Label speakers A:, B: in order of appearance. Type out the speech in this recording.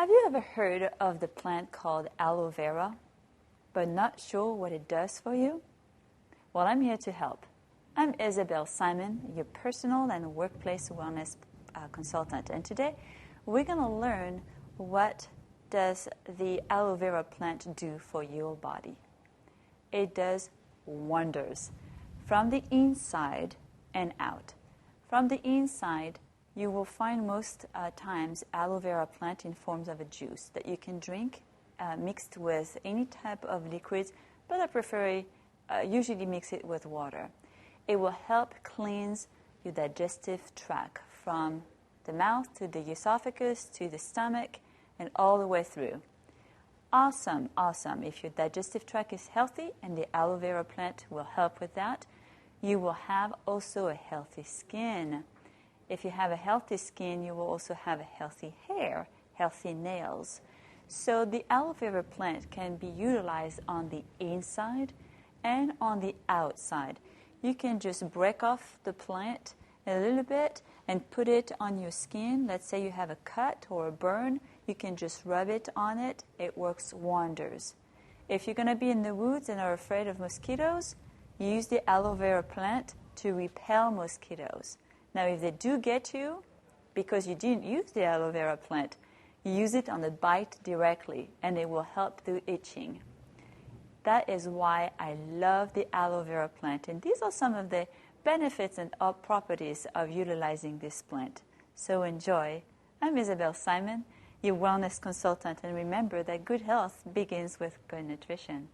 A: Have you ever heard of the plant called aloe vera, but not sure what it does for you? Well, I'm here to help. I'm Isabel Simon, your personal and workplace wellness consultant, and today we're going to learn what does the aloe vera plant do for your body. It does wonders from the inside and out. From the inside, you will find most times aloe vera plant in forms of a juice that you can drink mixed with any type of liquids, but I prefer usually mix it with water. It will help cleanse your digestive tract from the mouth to the esophagus to the stomach and all the way through. Awesome, awesome. If your digestive tract is healthy and the aloe vera plant will help with that, you will have also a healthy skin. If you have a healthy skin, you will also have a healthy hair, healthy nails. So the aloe vera plant can be utilized on the inside and on the outside. You can just break off the plant a little bit and put it on your skin. Let's say you have a cut or a burn, you can just rub it on it. It works wonders. If you're going to be in the woods and are afraid of mosquitoes, use the aloe vera plant to repel mosquitoes. Now, if they do get you, because you didn't use the aloe vera plant, use it on the bite directly, and it will help the itching. That is why I love the aloe vera plant, and these are some of the benefits and properties of utilizing this plant. So enjoy. I'm Isabel Simon, your wellness consultant, and remember that good health begins with good nutrition.